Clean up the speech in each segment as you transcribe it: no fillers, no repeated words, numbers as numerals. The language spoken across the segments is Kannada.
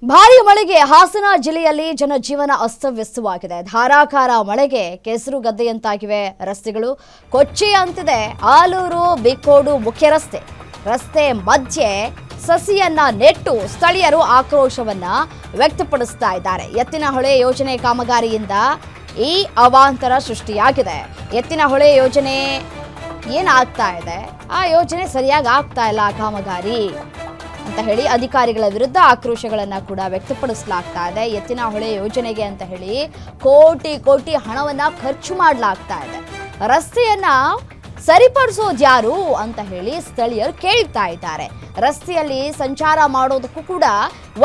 ಭಾರಿ ಮಳೆಗೆ ಹಾಸನ ಜಿಲ್ಲೆಯಲ್ಲಿ ಜನಜೀವನ ಅಸ್ತವ್ಯಸ್ತವಾಗಿದೆ. ಧಾರಾಕಾರ ಮಳೆಗೆ ಕೆಸರು ಗದ್ದೆಯಂತಾಗಿವೆ ರಸ್ತೆಗಳು. ಕೊಚ್ಚಿ ಅಂತಿದೆ ಆಲೂರು ಬಿಕ್ಕೋಡು ಮುಖ್ಯ ರಸ್ತೆ ಮಧ್ಯೆ ಸಸಿಯನ್ನ ನೆಟ್ಟು ಸ್ಥಳೀಯರು ಆಕ್ರೋಶವನ್ನ ವ್ಯಕ್ತಪಡಿಸ್ತಾ ಇದ್ದಾರೆ. ಎತ್ತಿನಹೊಳೆ ಯೋಜನೆ ಕಾಮಗಾರಿಯಿಂದ ಈ ಅವಾಂತರ ಸೃಷ್ಟಿಯಾಗಿದೆ. ಎತ್ತಿನಹೊಳೆ ಯೋಜನೆ ಏನಾಗ್ತಾ ಇದೆ, ಆ ಯೋಜನೆ ಸರಿಯಾಗಿ ಆಗ್ತಾ ಇಲ್ಲ ಕಾಮಗಾರಿ ಅಂತ ಹೇಳಿ ಅಧಿಕಾರಿಗಳ ವಿರುದ್ಧ ಆಕ್ರೋಶಗಳನ್ನು ಕೂಡ ವ್ಯಕ್ತಪಡಿಸಲಾಗ್ತಾ ಇದೆ. ಎತ್ತಿನಹೊಳೆ ಯೋಜನೆಗೆ ಅಂತ ಹೇಳಿ ಕೋಟಿ ಕೋಟಿ ಹಣವನ್ನ ಖರ್ಚು ಮಾಡಲಾಗ್ತಾ ಇದೆ. ರಸ್ತೆಯನ್ನ ಸರಿಪಡಿಸೋದು ಯಾರು ಅಂತ ಹೇಳಿ ಸ್ಥಳೀಯರು ಕೇಳ್ತಾ ಇದ್ದಾರೆ. ರಸ್ತೆಯಲ್ಲಿ ಸಂಚಾರ ಮಾಡೋದಕ್ಕೂ ಕೂಡ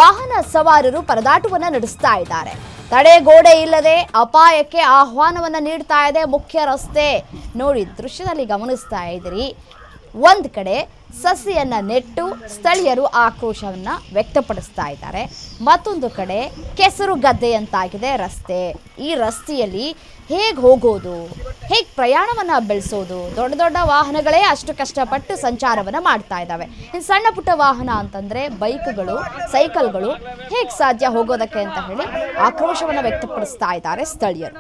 ವಾಹನ ಸವಾರರು ಪರದಾಟವನ್ನ ನಡೆಸ್ತಾ ಇದ್ದಾರೆ. ತಡೆಗೋಡೆ ಇಲ್ಲದೆ ಅಪಾಯಕ್ಕೆ ಆಹ್ವಾನವನ್ನ ನೀಡ್ತಾ ಇದೆ ಮುಖ್ಯ ರಸ್ತೆ. ನೋಡಿ, ದೃಶ್ಯದಲ್ಲಿ ಗಮನಿಸ್ತಾ ಇದ್ದೀರಿ. ಒಂದ್ ಕಡೆ ಸಸಿಯನ್ನ ನೆಟ್ಟು ಸ್ಥಳೀಯರು ಆಕ್ರೋಶವನ್ನ ವ್ಯಕ್ತಪಡಿಸ್ತಾ ಇದ್ದಾರೆ. ಮತ್ತೊಂದು ಕಡೆ ಕೆಸರು ಗದ್ದೆಯಂತಾಗಿದೆ ರಸ್ತೆ. ಈ ರಸ್ತೆಯಲ್ಲಿ ಹೇಗೆ ಹೋಗೋದು, ಹೇಗೆ ಪ್ರಯಾಣವನ್ನ ಬೆಳೆಸೋದು? ದೊಡ್ಡ ದೊಡ್ಡ ವಾಹನಗಳೇ ಅಷ್ಟು ಕಷ್ಟಪಟ್ಟು ಸಂಚಾರವನ್ನ ಮಾಡ್ತಾ ಇದ್ದಾವೆ. ಇನ್ನು ಸಣ್ಣ ಪುಟ್ಟ ವಾಹನ ಅಂತಂದ್ರೆ ಬೈಕ್ಗಳು, ಸೈಕಲ್ಗಳು ಹೇಗೆ ಸಾಧ್ಯ ಹೋಗೋದಕ್ಕೆ ಅಂತ ಹೇಳಿ ಆಕ್ರೋಶವನ್ನ ವ್ಯಕ್ತಪಡಿಸ್ತಾ ಇದ್ದಾರೆ ಸ್ಥಳೀಯರು.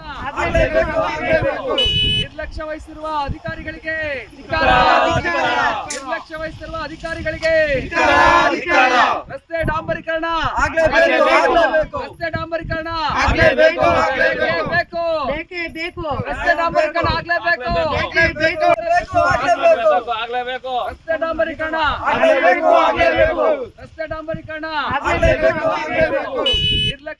ನಿರ್ಲಕ್ಷ್ಯ ವಹಿಸಿರುವ ಅಧಿಕಾರಿಗಳಿಗೆ ರಸ್ತೆ ಡಾಂಬರೀಕರಣ ರಸ್ತೆ ಡಾಂಬರೀಕರಣ ಆಗಲೇಬೇಕು. ರಸ್ತೆ ಡಾಂಬರೀಕರಣ ಆಗಲೇಬೇಕು. ರಸ್ತೆ ಡಾಂಬರೀಕರಣ ರಸ್ತೆ ಡಾಂಬರೀಕರಣ